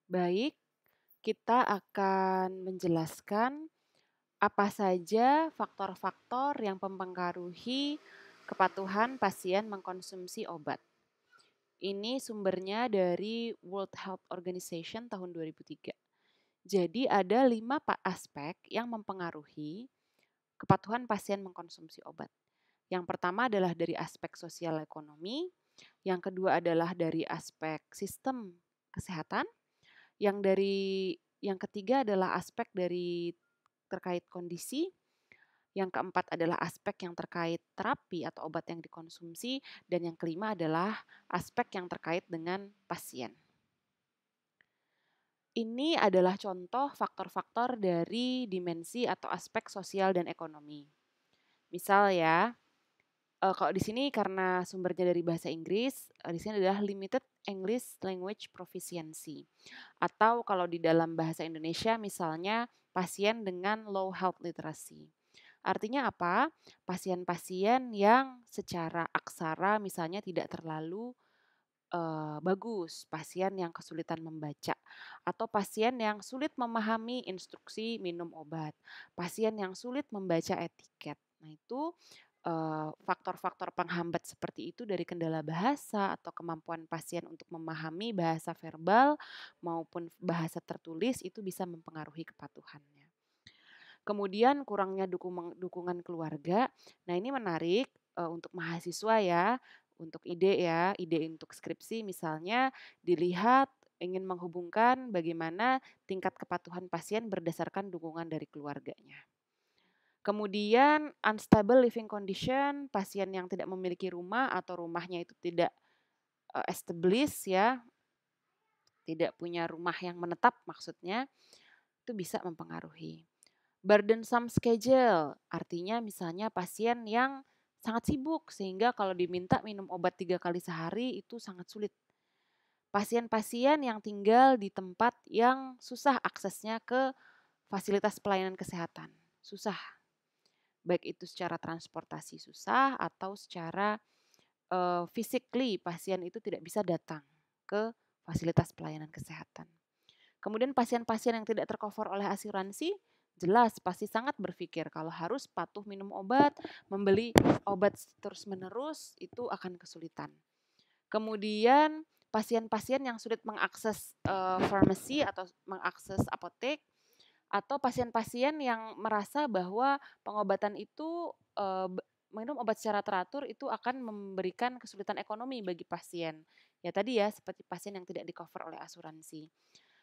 Baik, kita akan menjelaskan apa saja faktor-faktor yang mempengaruhi kepatuhan pasien mengkonsumsi obat. Ini sumbernya dari World Health Organization tahun 2003. Jadi ada 5 aspek yang mempengaruhi kepatuhan pasien mengkonsumsi obat. Yang pertama adalah dari aspek sosial ekonomi, yang kedua adalah dari aspek sistem kesehatan, yang ketiga adalah aspek dari terkait kondisi, yang keempat adalah aspek yang terkait terapi atau obat yang dikonsumsi, dan yang kelima adalah aspek yang terkait dengan pasien. Ini adalah contoh faktor-faktor dari dimensi atau aspek sosial dan ekonomi. Misal ya, kalau di sini karena sumbernya dari bahasa Inggris, di sini adalah limited English language proficiency. Atau kalau di dalam bahasa Indonesia misalnya pasien dengan low health literacy. Artinya apa? Pasien-pasien yang secara aksara misalnya tidak terlalu bagus, pasien yang kesulitan membaca, atau pasien yang sulit memahami instruksi minum obat, pasien yang sulit membaca etiket. Nah, itu faktor-faktor penghambat seperti itu dari kendala bahasa atau kemampuan pasien untuk memahami bahasa verbal maupun bahasa tertulis itu bisa mempengaruhi kepatuhannya. Kemudian kurangnya dukungan keluarga. Nah, ini menarik untuk mahasiswa ya, untuk ide untuk skripsi misalnya dilihat ingin menghubungkan bagaimana tingkat kepatuhan pasien berdasarkan dukungan dari keluarganya. Kemudian unstable living condition, pasien yang tidak memiliki rumah atau rumahnya itu tidak established ya, tidak punya rumah yang menetap maksudnya, itu bisa mempengaruhi. Burdensome schedule, artinya misalnya pasien yang sangat sibuk sehingga kalau diminta minum obat 3 kali sehari itu sangat sulit. Pasien-pasien yang tinggal di tempat yang susah aksesnya ke fasilitas pelayanan kesehatan, susah. Baik itu secara transportasi susah atau secara physically pasien itu tidak bisa datang ke fasilitas pelayanan kesehatan. Kemudian pasien-pasien yang tidak tercover oleh asuransi, jelas pasti sangat berpikir kalau harus patuh minum obat, membeli obat terus-menerus itu akan kesulitan. Kemudian pasien-pasien yang sulit mengakses farmasi atau mengakses apotek, atau pasien-pasien yang merasa bahwa pengobatan itu minum obat secara teratur itu akan memberikan kesulitan ekonomi bagi pasien. Ya tadi ya seperti pasien yang tidak di-cover oleh asuransi.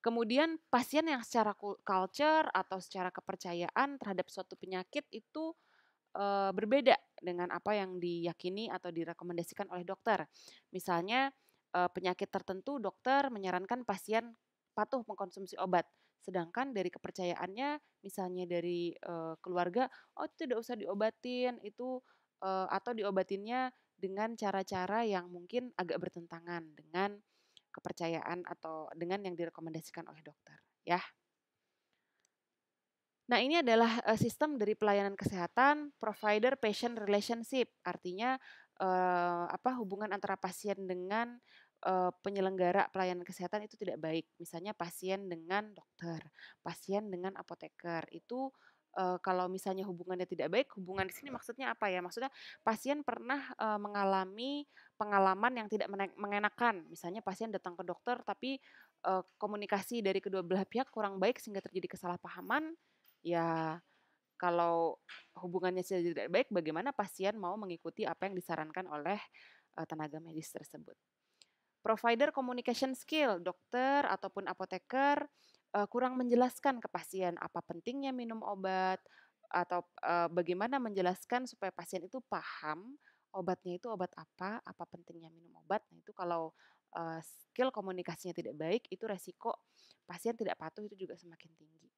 Kemudian pasien yang secara culture atau secara kepercayaan terhadap suatu penyakit itu berbeda dengan apa yang diyakini atau direkomendasikan oleh dokter. Misalnya penyakit tertentu dokter menyarankan pasien patuh mengkonsumsi obat. Sedangkan dari kepercayaannya misalnya dari keluarga, oh itu tidak usah diobatin, itu atau diobatinnya dengan cara-cara yang mungkin agak bertentangan dengan kepercayaan atau dengan yang direkomendasikan oleh dokter, ya. Nah, ini adalah sistem dari pelayanan kesehatan provider patient relationship. Artinya hubungan antara pasien dengan penyelenggara pelayanan kesehatan itu tidak baik. Misalnya pasien dengan dokter, pasien dengan apoteker. Itu kalau misalnya hubungannya tidak baik, hubungan di sini maksudnya apa ya? Maksudnya pasien pernah mengalami pengalaman yang tidak mengenakan. Misalnya pasien datang ke dokter tapi komunikasi dari kedua belah pihak kurang baik sehingga terjadi kesalahpahaman. Ya, kalau hubungannya sudah tidak baik, bagaimana pasien mau mengikuti apa yang disarankan oleh tenaga medis tersebut. Provider communication skill, dokter ataupun apoteker kurang menjelaskan ke pasien apa pentingnya minum obat atau bagaimana menjelaskan supaya pasien itu paham obatnya itu obat apa pentingnya minum obat. Nah, itu kalau skill komunikasinya tidak baik, itu resiko pasien tidak patuh itu juga semakin tinggi.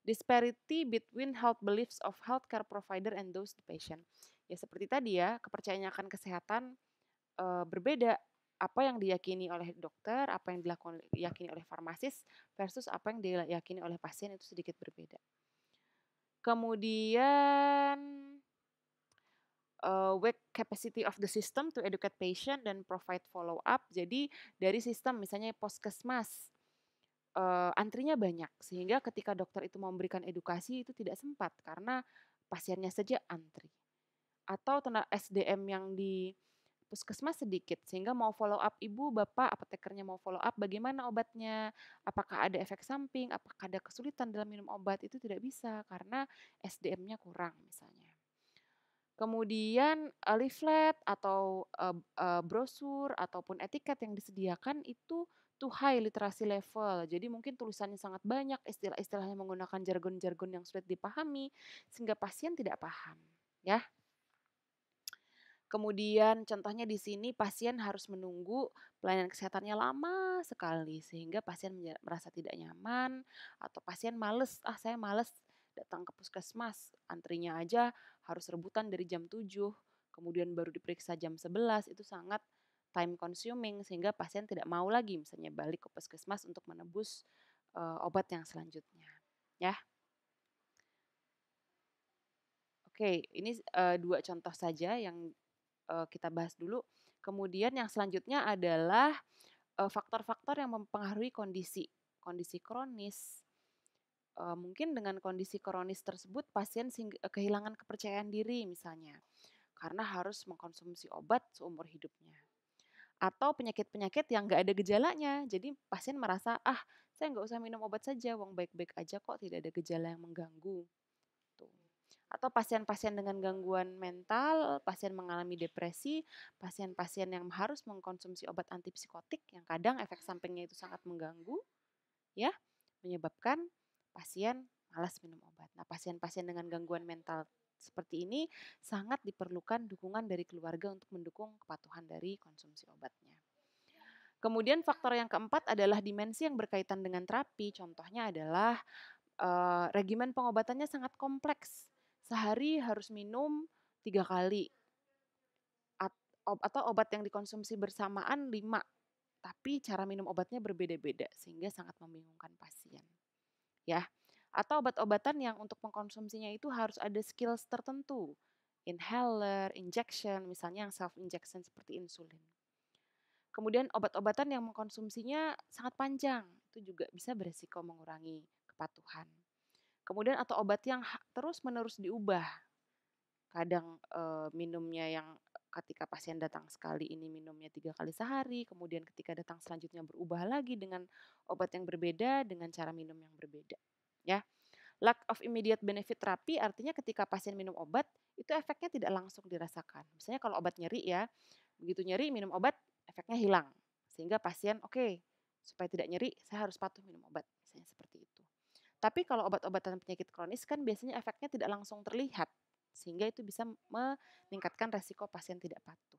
Disparity between health beliefs of healthcare provider and those the patient. Ya seperti tadi ya, kepercayaan akan kesehatan berbeda. Apa yang diyakini oleh dokter, apa yang diyakini oleh farmasis versus apa yang diyakini oleh pasien itu sedikit berbeda. Kemudian weak capacity of the system to educate patient dan provide follow up. Jadi dari sistem misalnya puskesmas antrinya banyak, sehingga ketika dokter itu mau memberikan edukasi itu tidak sempat karena pasiennya saja antri. Atau SDM yang di puskesmas sedikit, sehingga mau follow up ibu, bapak, apotekernya mau follow up bagaimana obatnya, apakah ada efek samping, apakah ada kesulitan dalam minum obat, itu tidak bisa karena SDM-nya kurang misalnya. Kemudian leaflet atau brosur ataupun etiket yang disediakan itu too high literasi level. Jadi mungkin tulisannya sangat banyak, istilah-istilahnya menggunakan jargon-jargon yang sulit dipahami sehingga pasien tidak paham, ya. Kemudian contohnya di sini pasien harus menunggu pelayanan kesehatannya lama sekali sehingga pasien merasa tidak nyaman atau pasien males, saya males datang ke puskesmas, antrinya aja harus rebutan dari jam 7, kemudian baru diperiksa jam 11, itu sangat time consuming sehingga pasien tidak mau lagi misalnya balik ke puskesmas untuk menebus obat yang selanjutnya, ya. Oke, ini 2 contoh saja yang kita bahas dulu. Kemudian yang selanjutnya adalah faktor-faktor yang mempengaruhi kondisi. Kondisi kronis, mungkin dengan kondisi kronis tersebut pasien kehilangan kepercayaan diri misalnya, karena harus mengkonsumsi obat seumur hidupnya. Atau penyakit-penyakit yang nggak ada gejalanya, jadi pasien merasa, saya nggak usah minum obat saja, wong baik-baik aja kok, tidak ada gejala yang mengganggu. Tuh. Atau pasien-pasien dengan gangguan mental, pasien mengalami depresi, pasien-pasien yang harus mengkonsumsi obat antipsikotik yang kadang efek sampingnya itu sangat mengganggu, ya, menyebabkan pasien malas minum obat. Nah, pasien-pasien dengan gangguan mental seperti ini sangat diperlukan dukungan dari keluarga untuk mendukung kepatuhan dari konsumsi obatnya. Kemudian faktor yang keempat adalah dimensi yang berkaitan dengan terapi. Contohnya adalah regimen pengobatannya sangat kompleks. Sehari harus minum 3 kali. Atau obat yang dikonsumsi bersamaan 5, tapi cara minum obatnya berbeda-beda sehingga sangat membingungkan pasien. Ya. Atau obat-obatan yang untuk mengkonsumsinya itu harus ada skills tertentu. Inhaler, injection, misalnya yang self injection seperti insulin. Kemudian obat-obatan yang mengkonsumsinya sangat panjang, itu juga bisa beresiko mengurangi kepatuhan. Kemudian atau obat yang terus-menerus diubah. Kadang minumnya yang ketika pasien datang sekali ini minumnya 3 kali sehari, kemudian ketika datang selanjutnya berubah lagi dengan obat yang berbeda, dengan cara minum yang berbeda. Ya. Lack of immediate benefit terapi artinya ketika pasien minum obat, itu efeknya tidak langsung dirasakan. Misalnya kalau obat nyeri ya, begitu nyeri minum obat, efeknya hilang. Sehingga pasien, oke, supaya tidak nyeri, saya harus patuh minum obat. Misalnya seperti itu. Tapi kalau obat-obatan penyakit kronis kan biasanya efeknya tidak langsung terlihat, sehingga itu bisa meningkatkan resiko pasien tidak patuh.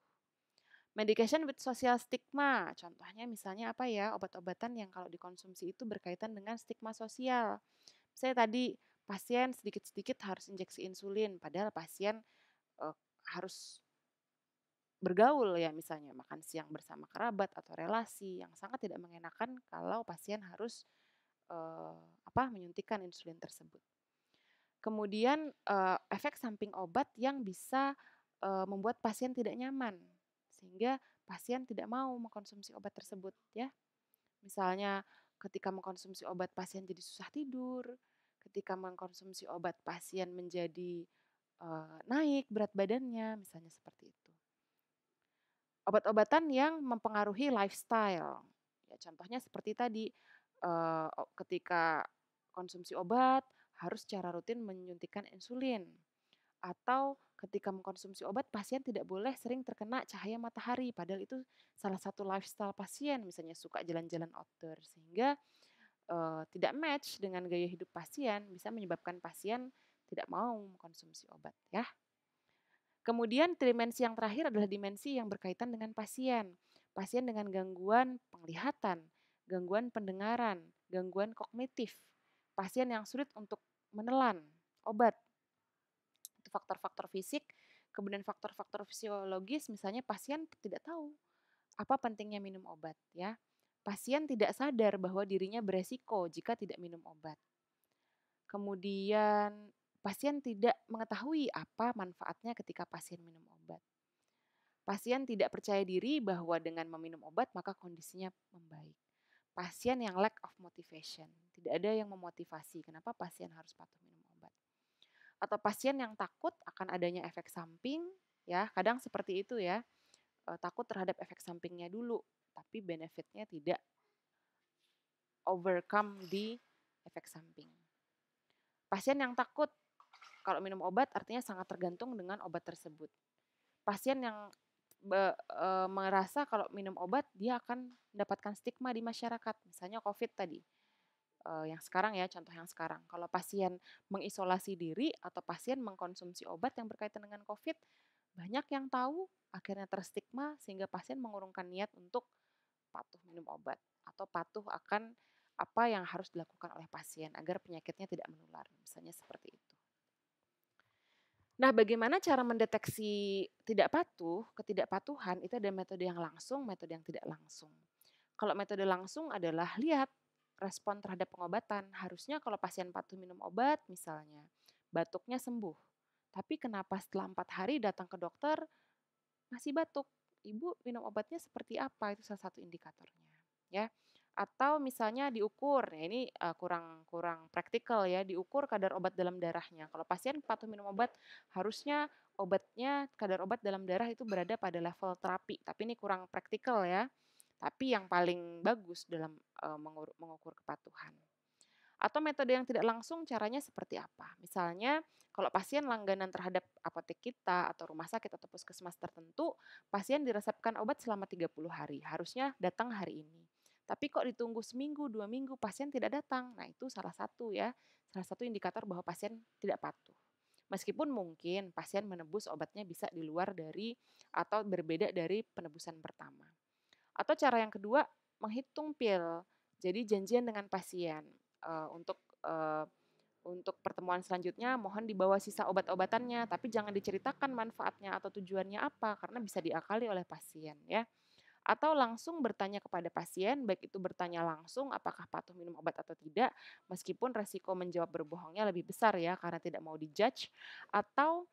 Medication with social stigma, contohnya misalnya apa ya, obat-obatan yang kalau dikonsumsi itu berkaitan dengan stigma sosial. Saya tadi pasien sedikit-sedikit harus injeksi insulin, padahal pasien harus bergaul ya misalnya makan siang bersama kerabat atau relasi yang sangat tidak mengenakan kalau pasien harus menyuntikkan insulin tersebut. Kemudian efek samping obat yang bisa membuat pasien tidak nyaman sehingga pasien tidak mau mengkonsumsi obat tersebut ya. Misalnya ketika mengkonsumsi obat pasien jadi susah tidur, ketika mengkonsumsi obat pasien menjadi naik berat badannya, misalnya seperti itu. Obat-obatan yang mempengaruhi lifestyle. Ya, contohnya seperti tadi, ketika konsumsi obat harus secara rutin menyuntikkan insulin. Atau ketika mengkonsumsi obat, pasien tidak boleh sering terkena cahaya matahari, padahal itu salah satu lifestyle pasien, misalnya suka jalan-jalan outdoor, sehingga tidak match dengan gaya hidup pasien, bisa menyebabkan pasien tidak mau mengkonsumsi obat, ya. Kemudian dimensi yang terakhir adalah dimensi yang berkaitan dengan pasien. Pasien dengan gangguan penglihatan, gangguan pendengaran, gangguan kognitif. Pasien yang sulit untuk menelan obat. Itu faktor-faktor fisik, kemudian faktor-faktor fisiologis, misalnya pasien tidak tahu apa pentingnya minum obat, ya. Pasien tidak sadar bahwa dirinya beresiko jika tidak minum obat. Kemudian pasien tidak mengetahui apa manfaatnya ketika pasien minum obat. Pasien tidak percaya diri bahwa dengan meminum obat maka kondisinya membaik. pasien yang lack of motivation. Tidak ada yang memotivasi kenapa pasien harus patuh minum obat. Atau pasien yang takut akan adanya efek samping, ya kadang seperti itu ya, takut terhadap efek sampingnya dulu, tapi benefitnya tidak overcome di efek samping. Pasien yang takut kalau minum obat artinya sangat tergantung dengan obat tersebut. Pasien yang merasa kalau minum obat dia akan mendapatkan stigma di masyarakat, misalnya COVID tadi. Yang sekarang ya, contoh yang sekarang. Kalau pasien mengisolasi diri atau pasien mengkonsumsi obat yang berkaitan dengan COVID, banyak yang tahu, akhirnya terstigma sehingga pasien mengurungkan niat untuk patuh minum obat atau patuh akan apa yang harus dilakukan oleh pasien agar penyakitnya tidak menular, misalnya seperti itu. Nah, bagaimana cara mendeteksi tidak patuh, ketidakpatuhan itu ada metode yang langsung, metode yang tidak langsung. Kalau metode langsung adalah lihat respon terhadap pengobatan. Harusnya kalau pasien patuh minum obat misalnya, batuknya sembuh. Tapi kenapa setelah 4 hari datang ke dokter masih batuk? Ibu minum obatnya seperti apa? Itu salah satu indikatornya, ya. Atau misalnya diukur, ya ini kurang praktikal ya, diukur kadar obat dalam darahnya. Kalau pasien patuh minum obat, harusnya obatnya, kadar obat dalam darah itu berada pada level terapi. Tapi ini kurang praktikal ya. Tapi yang paling bagus dalam mengukur kepatuhan. Atau metode yang tidak langsung caranya seperti apa? Misalnya kalau pasien langganan terhadap apotek kita atau rumah sakit atau puskesmas tertentu, pasien diresepkan obat selama 30 hari. Harusnya datang hari ini. Tapi kok ditunggu seminggu, 2 minggu, pasien tidak datang. Nah itu salah satu ya, salah satu indikator bahwa pasien tidak patuh. Meskipun mungkin pasien menebus obatnya bisa di luar dari atau berbeda dari penebusan pertama. Atau cara yang kedua, menghitung pil. Jadi janjian dengan pasien untuk pertemuan selanjutnya mohon dibawa sisa obat-obatannya, tapi jangan diceritakan manfaatnya atau tujuannya apa karena bisa diakali oleh pasien ya. Atau langsung bertanya kepada pasien, baik itu bertanya langsung apakah patuh minum obat atau tidak, meskipun resiko menjawab berbohongnya lebih besar ya karena tidak mau dijudge, atau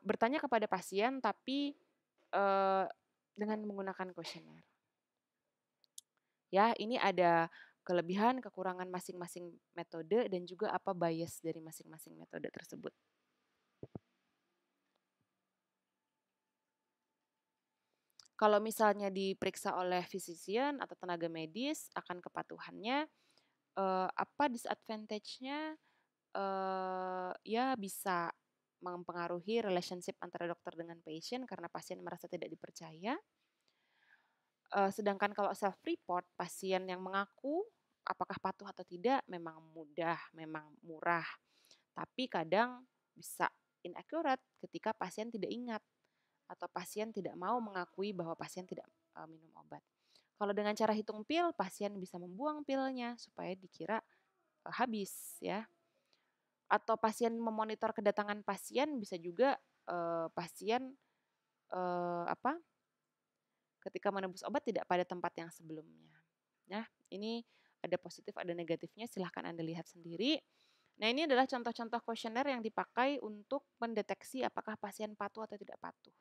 bertanya kepada pasien tapi dengan menggunakan kuesioner. Ya, ini ada kelebihan, kekurangan masing-masing metode dan juga apa bias dari masing-masing metode tersebut. Kalau misalnya diperiksa oleh physician atau tenaga medis akan kepatuhannya, apa disadvantage-nya? Ya bisa mempengaruhi relationship antara dokter dengan pasien karena pasien merasa tidak dipercaya. Sedangkan kalau self report, pasien yang mengaku apakah patuh atau tidak memang mudah, memang murah. Tapi kadang bisa inaccurate ketika pasien tidak ingat atau pasien tidak mau mengakui bahwa pasien tidak minum obat. Kalau dengan cara hitung pil, pasien bisa membuang pilnya supaya dikira habis ya. Atau pasien memonitor kedatangan pasien bisa juga pasien ketika menebus obat tidak pada tempat yang sebelumnya. Nah, ini ada positif, ada negatifnya, silahkan Anda lihat sendiri. Nah, ini adalah contoh-contoh kuesioner yang dipakai untuk mendeteksi apakah pasien patuh atau tidak patuh.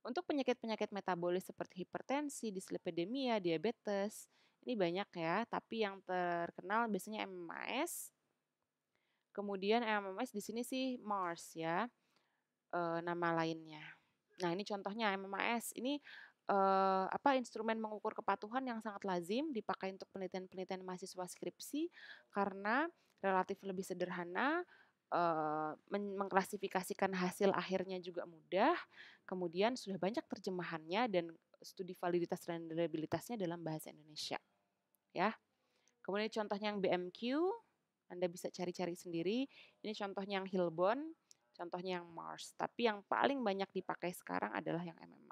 Untuk penyakit-penyakit metabolis seperti hipertensi, dislipidemia, diabetes, ini banyak ya, tapi yang terkenal biasanya MMAS. Kemudian MMAS di sini sih Mars ya, nama lainnya. Nah, ini contohnya MMAS. Ini instrumen mengukur kepatuhan yang sangat lazim dipakai untuk penelitian-penelitian mahasiswa skripsi karena relatif lebih sederhana, mengklasifikasikan hasil akhirnya juga mudah, kemudian sudah banyak terjemahannya dan studi validitas dan reliabilitasnya dalam bahasa Indonesia. Ya. Kemudian contohnya yang BMQ, Anda bisa cari-cari sendiri. Ini contohnya yang Hilbon, contohnya yang Mars. Tapi yang paling banyak dipakai sekarang adalah yang MMS.